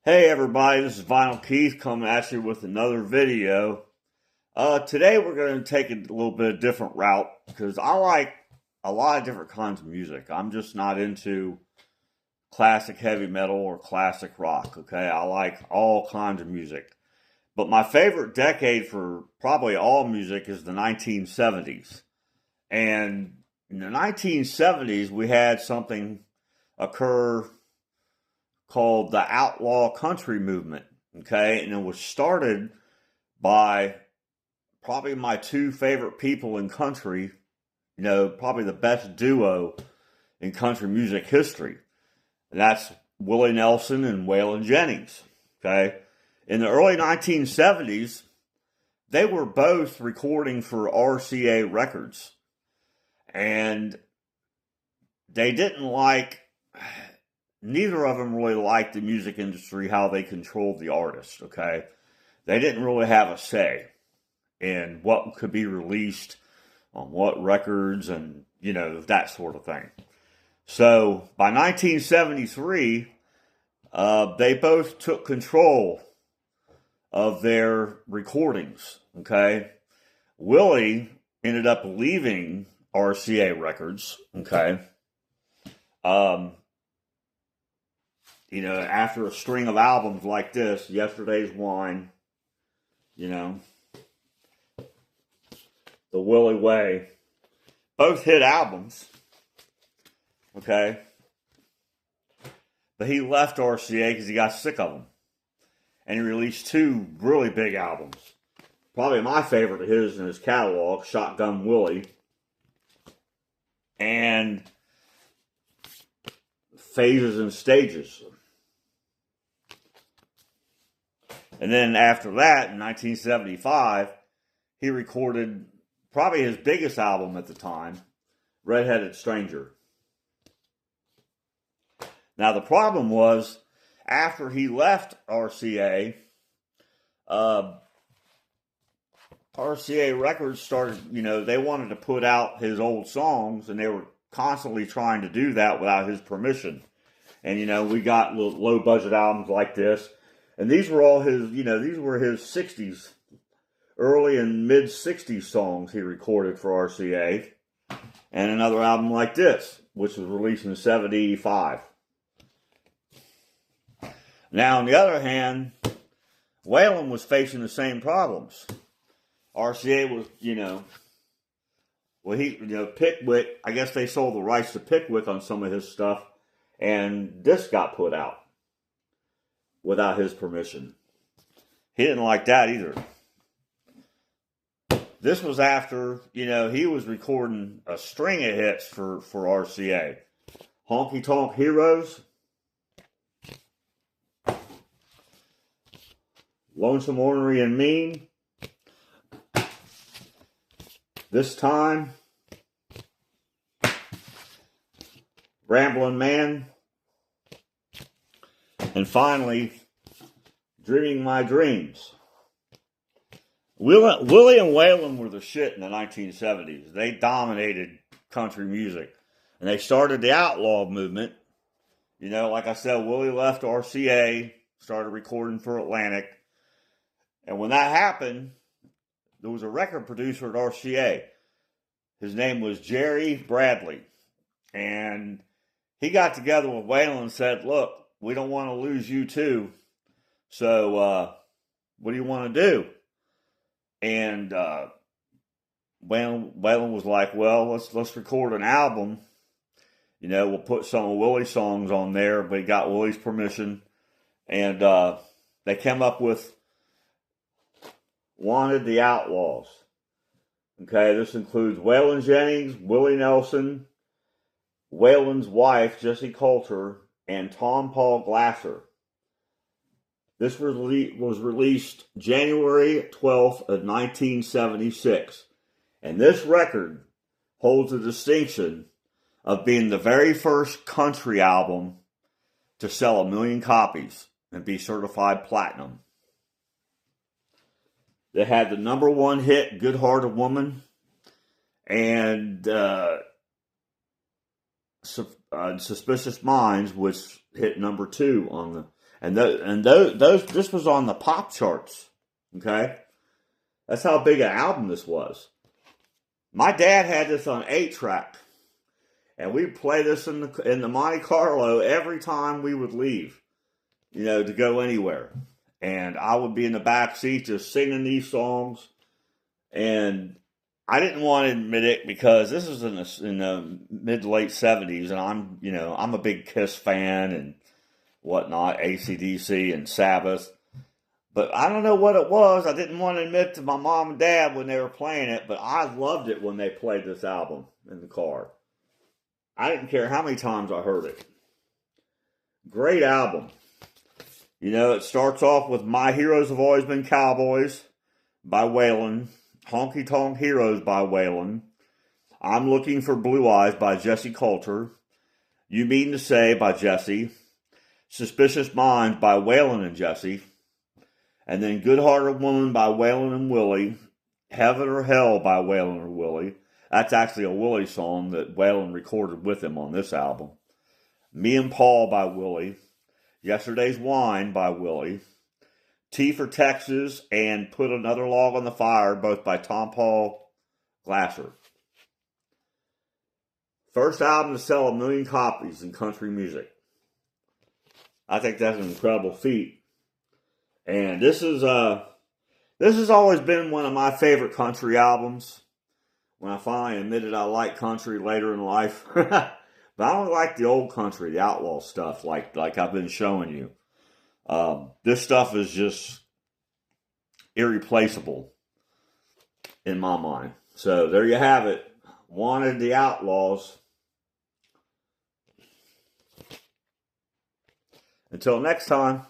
Hey everybody, this is Vinyl Keith coming at you with another video. Today we're going to take a little bit of different route because I like a lot of different kinds of music. I'm just not into classic heavy metal or classic rock, okay? I like all kinds of music. But my favorite decade for probably all music is the 1970s. And in the 1970s, we had something occur called the Outlaw Country Movement. Okay, and it was started by probably my two favorite people in country, probably the best duo in country music history. And that's Willie Nelson and Waylon Jennings. Okay, in the early 1970s, they were both recording for RCA Records, and they didn't like neither of them really liked the music industry, how they controlled the artist, okay? They didn't really have a say in what could be released on what records and, that sort of thing. So by 1973, they both took control of their recordings, okay? Willie ended up leaving RCA Records, okay? After a string of albums like this, Yesterday's Wine, The Willie Way, both hit albums, okay? But he left RCA because he got sick of them. And he released two really big albums. Probably my favorite of his in his catalog, Shotgun Willie and Phases and Stages. And then after that, in 1975, he recorded probably his biggest album at the time, Red-Headed Stranger. Now, the problem was, after he left RCA, RCA Records started, they wanted to put out his old songs, and they were constantly trying to do that without his permission. And, we got low-budget albums like this. And these were all these were his 60s, early and mid 60s songs he recorded for RCA. And another album like this, which was released in 75. Now, on the other hand, Waylon was facing the same problems. RCA was, Pickwick, I guess they sold the rights to Pickwick on some of his stuff, and this got put out without his permission. He didn't like that either. This was after, he was recording a string of hits for RCA. Honky Tonk Heroes, Lonesome, Ornery, and Mean, This Time, Ramblin' Man, and finally, Dreaming My Dreams. Willie and Waylon were the shit in the 1970s. They dominated country music. And they started the outlaw movement. Like I said, Willie left RCA, started recording for Atlantic. And when that happened, there was a record producer at RCA. His name was Jerry Bradley. And he got together with Waylon and said, look, we don't want to lose you too. So, what do you want to do? And Waylon was like, well, let's record an album. We'll put some of Willie's songs on there, but he got Willie's permission. And they came up with Wanted the Outlaws. Okay, this includes Waylon Jennings, Willie Nelson, Waylon's wife, Jessie Coulter, and Tom Paul Glasser. This was released January 12th of 1976. And this record holds the distinction of being the very first country album to sell 1 million copies and be certified platinum. They had the number one hit, Good Hearted Woman, and Suspicious Minds, which hit number 2 on the And those this was on the pop charts. Okay, that's how big an album this was. My dad had this on 8-track, and we'd play this in the Monte Carlo every time we would leave, to go anywhere. And I would be in the back seat just singing these songs, and I didn't want to admit it because this is in the mid to late 70s, and I'm a big Kiss fan and whatnot, AC/DC and Sabbath. But I don't know what it was. I didn't want to admit to my mom and dad when they were playing it, but I loved it when they played this album in the car. I didn't care how many times I heard it. Great album. It starts off with My Heroes Have Always Been Cowboys by Waylon, Honky Tonk Heroes by Waylon, I'm Looking for Blue Eyes by Jesse Coulter, You Mean to Say by Jesse, Suspicious Minds by Waylon and Jesse, and then Good Hearted Woman by Waylon and Willie, Heaven or Hell by Waylon or Willie. That's actually a Willie song that Waylon recorded with him on this album. Me and Paul by Willie, Yesterday's Wine by Willie, T for Texas, and Put Another Log on the Fire, both by Tom Paul Glasser. First album to sell 1 million copies in country music. I think that's an incredible feat. And this has always been one of my favorite country albums. When I finally admitted I like country later in life. But I don't like the old country, the outlaw stuff, like I've been showing you. This stuff is just irreplaceable in my mind. So there you have it. Wanted the Outlaws. Until next time.